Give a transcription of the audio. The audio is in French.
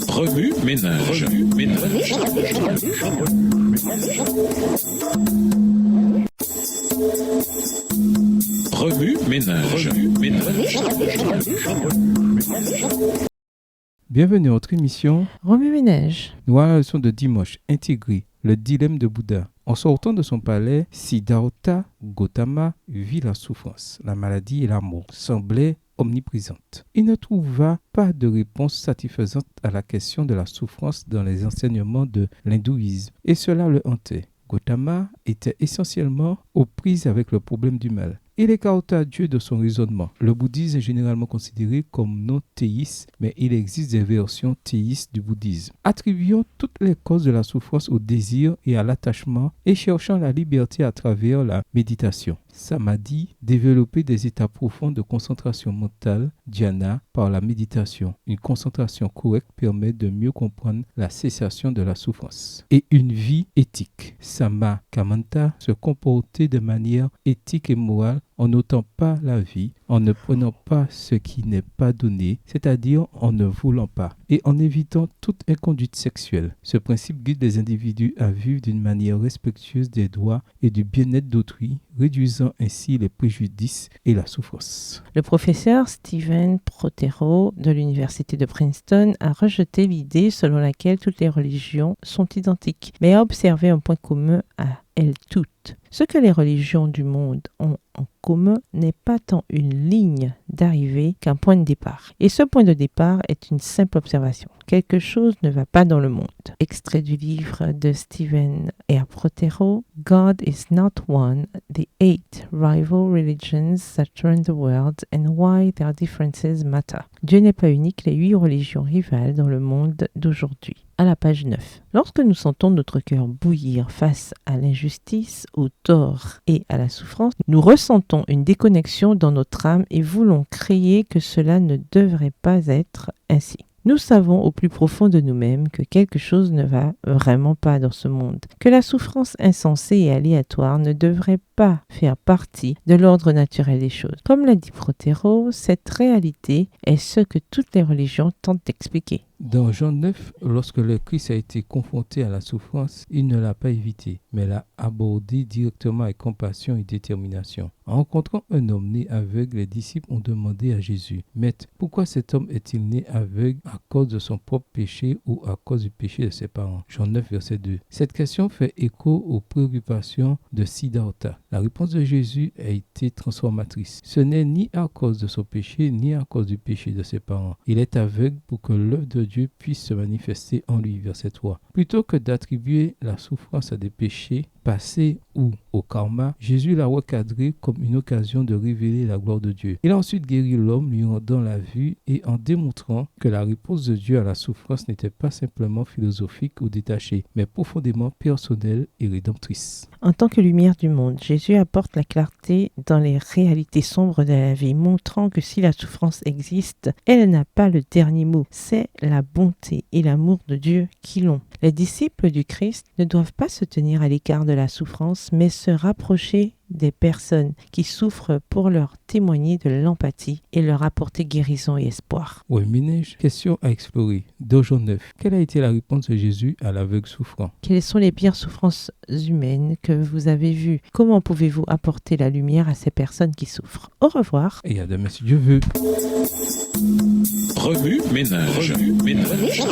Remue ménage. Remue ménage. Bienvenue à notre émission Remue ménage. Nous avons la leçon de dimanche intégrée, le dilemme de Bouddha. En sortant de son palais, Siddhartha Gautama vit la souffrance, la maladie et la mort semblaient omniprésentes. Il ne trouva pas de réponse satisfaisante à la question de la souffrance dans les enseignements de l'hindouisme, et cela le hantait. Gautama était essentiellement aux prises avec le problème du mal. Il écarta Dieu de son raisonnement. Le bouddhisme est généralement considéré comme non théiste, mais il existe des versions théistes du bouddhisme. Attribuons toutes les causes de la souffrance au désir et à l'attachement et cherchant la liberté à travers la méditation. Samadhi, développer des états profonds de concentration mentale, dhyana, par la méditation. Une concentration correcte permet de mieux comprendre la cessation de la souffrance. Et une vie éthique. Samma Kamanta, se comporter de manière éthique et morale en n'ôtant pas la vie, en ne prenant pas ce qui n'est pas donné, c'est-à-dire en ne voulant pas, et en évitant toute inconduite sexuelle. Ce principe guide les individus à vivre d'une manière respectueuse des droits et du bien-être d'autrui, réduisant ainsi les préjudices et la souffrance. Le professeur Stephen Prothero de l'université de Princeton a rejeté l'idée selon laquelle toutes les religions sont identiques, mais a observé un point commun à elles toutes. Ce que les religions du monde ont en commun n'est pas tant une ligne d'arrivée qu'un point de départ. Et ce point de départ est une simple observation. Quelque chose ne va pas dans le monde. Extrait du livre de Stephen R. Prothero, God is not one, the 8 rival religions that run the world and why their differences matter. Dieu n'est pas unique, les 8 religions rivales dans le monde d'aujourd'hui. À la page 9. Lorsque nous sentons notre cœur bouillir face à l'injustice, au tort et à la souffrance, nous ressentons une déconnexion dans notre âme et voulons crier que cela ne devrait pas être ainsi. Nous savons au plus profond de nous-mêmes que quelque chose ne va vraiment pas dans ce monde, que la souffrance insensée et aléatoire ne devrait pas faire partie de l'ordre naturel des choses. Comme l'a dit Prothero, cette réalité est ce que toutes les religions tentent d'expliquer. Dans Jean 9, lorsque le Christ a été confronté à la souffrance, il ne l'a pas évité, mais l'a abordé directement avec compassion et détermination. En rencontrant un homme né aveugle, les disciples ont demandé à Jésus, « Maître, pourquoi cet homme est-il né aveugle à cause de son propre péché ou à cause du péché de ses parents ?» Jean 9, verset 2. Cette question fait écho aux préoccupations de Siddhartha. La réponse de Jésus a été transformatrice. Ce n'est ni à cause de son péché, ni à cause du péché de ses parents. Il est aveugle pour que l'œuvre de Dieu puisse se manifester en lui, verset 3. Plutôt que d'attribuer la souffrance à des péchés passés ou au karma, Jésus l'a recadré comme une occasion de révéler la gloire de Dieu. Il a ensuite guéri l'homme, lui rendant la vue et en démontrant que la réponse de Dieu à la souffrance n'était pas simplement philosophique ou détachée, mais profondément personnelle et rédemptrice. En tant que lumière du monde, Jésus apporte la clarté dans les réalités sombres de la vie, montrant que si la souffrance existe, elle n'a pas le dernier mot. C'est la bonté et l'amour de Dieu qui l'ont. Les disciples du Christ ne doivent pas se tenir à l'écart de la souffrance, mais se rapprocher des personnes qui souffrent pour leur témoigner de l'empathie et leur apporter guérison et espoir. Oui, ménage, question à explorer. Dans Jean 9, quelle a été la réponse de Jésus à l'aveugle souffrant? Quelles sont les pires souffrances humaines que vous avez vues? Comment pouvez-vous apporter la lumière à ces personnes qui souffrent? Au revoir. Et à demain si Dieu veut. Remue ménage. Remue ménage.